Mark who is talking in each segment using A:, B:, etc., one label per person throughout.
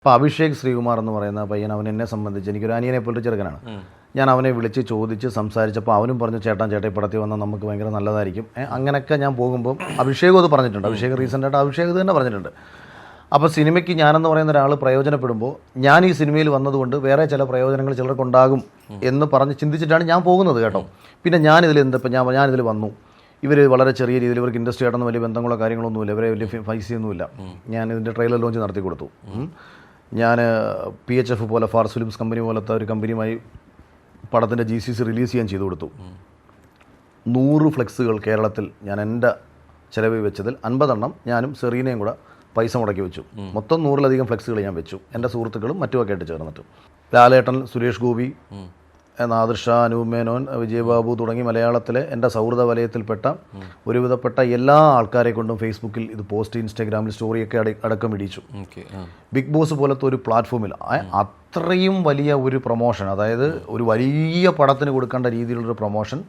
A: അപ്പോൾ അഭിഷേക് ശ്രീകുമാർ എന്ന് പറയുന്ന പയ്യൻ, അവൻ എന്നെ സംബന്ധിച്ച് എനിക്കൊരു അനിയനെ പോലൊരു ചെറുക്കനാണ്. ഞാൻ അവനെ വിളിച്ച് ചോദിച്ച് സംസാരിച്ചപ്പോൾ അവനും പറഞ്ഞു, ചേട്ടാ ഈ പടത്തിൽ വന്നാൽ നമുക്ക് ഭയങ്കര നല്ലതായിരിക്കും. അങ്ങനെയൊക്കെ ഞാൻ പോകുമ്പോൾ അഭിഷേകും അത് പറഞ്ഞിട്ടുണ്ട്. അഭിഷേക് റീസെൻ്റായിട്ട് അഭിഷേക് തന്നെ പറഞ്ഞിട്ടുണ്ട്. അപ്പോൾ സിനിമയ്ക്ക് ഞാനെന്ന് പറയുന്ന ഒരാൾ പ്രയോജനപ്പെടുമ്പോൾ ഞാൻ ഈ സിനിമയിൽ വന്നതുകൊണ്ട് വേറെ ചില പ്രയോജനങ്ങൾ ചിലർക്കുണ്ടാകും എന്ന് പറഞ്ഞ് ചിന്തിച്ചിട്ടാണ് ഞാൻ പോകുന്നത് കേട്ടോ. പിന്നെ ഞാനിതിൽ ഞാനിതിൽ വന്നു. ഇവർ വളരെ ചെറിയ രീതിയിൽ, ഇവർക്ക് ഇൻഡസ്ട്രി ആയിട്ടൊന്നും വലിയ ബന്ധങ്ങളോ കാര്യങ്ങളൊന്നുമില്ല, ഇവരെ വലിയ പൈസയൊന്നുമില്ല. ഞാൻ ഇതിൻ്റെ ട്രെയിലർ ലോഞ്ച് നടത്തി കൊടുത്തു. ഞാൻ PHF പോലെ, ഫാർസ് ഫിലിംസ് കമ്പനി പോലത്തെ ഒരു കമ്പനിയുമായി പടത്തിൻ്റെ GCC റിലീസ് ചെയ്യാൻ ചെയ്തു കൊടുത്തു. 100 ഫ്ലെക്സുകൾ കേരളത്തിൽ ഞാൻ എൻ്റെ ചിലവിൽ വെച്ചതിൽ 50 എണ്ണം ഞാനും സെറീനയും കൂടെ പൈസ മുടക്കി വെച്ചു. മൊത്തം 100-ലധികം ഫ്ലെക്സുകൾ ഞാൻ വെച്ചു, എൻ്റെ സുഹൃത്തുക്കളും മറ്റുമൊക്കെ ആയിട്ട് ചേർന്നിട്ട്. ലാലേട്ടൻ, സുരേഷ് ഗോപി, നാദിർഷ, അനൂപ് മേനോൻ, വിജയബാബു തുടങ്ങി മലയാളത്തിലെ എൻ്റെ സൗഹൃദ വലയത്തിൽപ്പെട്ട ഒരുവിധപ്പെട്ട എല്ലാ ആൾക്കാരെ കൊണ്ടും ഫേസ്ബുക്കിൽ ഇത് പോസ്റ്റ്, ഇൻസ്റ്റാഗ്രാമിൽ സ്റ്റോറിയൊക്കെ അടക്കം ഇടിച്ചു. ബിഗ് ബോസ് പോലത്തെ ഒരു പ്ലാറ്റ്ഫോമിൽ അത്രയും വലിയ ഒരു പ്രൊമോഷൻ, അതായത് ഒരു വലിയ പടത്തിന് കൊടുക്കേണ്ട രീതിയിലുള്ളൊരു പ്രൊമോഷൻ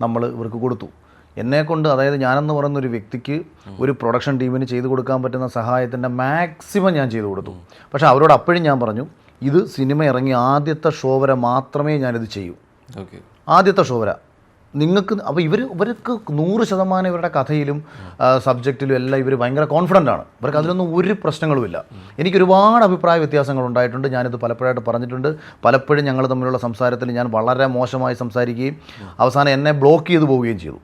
A: നമ്മൾ ഇവർക്ക് കൊടുത്തു. എന്നെക്കൊണ്ട്, അതായത് ഞാനെന്ന് പറയുന്ന ഒരു വ്യക്തിക്ക് ഒരു പ്രൊഡക്ഷൻ ടീമിന് ചെയ്തു കൊടുക്കാൻ പറ്റുന്ന സഹായത്തിൻ്റെ മാക്സിമം ഞാൻ ചെയ്തു കൊടുത്തു. പക്ഷേ അവരോട് അപ്പോഴും ഞാൻ പറഞ്ഞു, ഇത് സിനിമ ഇറങ്ങി ആദ്യത്തെ ഷോ വരെ മാത്രമേ ഞാനിത് ചെയ്യൂ. ആദ്യത്തെ ഷോ വരെ നിങ്ങൾക്ക്. അപ്പോൾ ഇവർക്ക് 100% ഇവരുടെ കഥയിലും സബ്ജക്റ്റിലും എല്ലാം ഇവർ ഭയങ്കര കോൺഫിഡൻ്റ് ആണ്. ഇവർക്ക് അതിലൊന്നും ഒരു പ്രശ്നങ്ങളുമില്ല. എനിക്ക് ഒരുപാട് അഭിപ്രായ വ്യത്യാസങ്ങൾ ഉണ്ടായിട്ടുണ്ട്. ഞാനിത് പലപ്പോഴായിട്ട് പറഞ്ഞിട്ടുണ്ട്. പലപ്പോഴും ഞങ്ങൾ തമ്മിലുള്ള സംസാരത്തിൽ ഞാൻ വളരെ മോശമായി സംസാരിക്കുകയും അവസാനം എന്നെ ബ്ലോക്ക് ചെയ്തു പോവുകയും ചെയ്തു.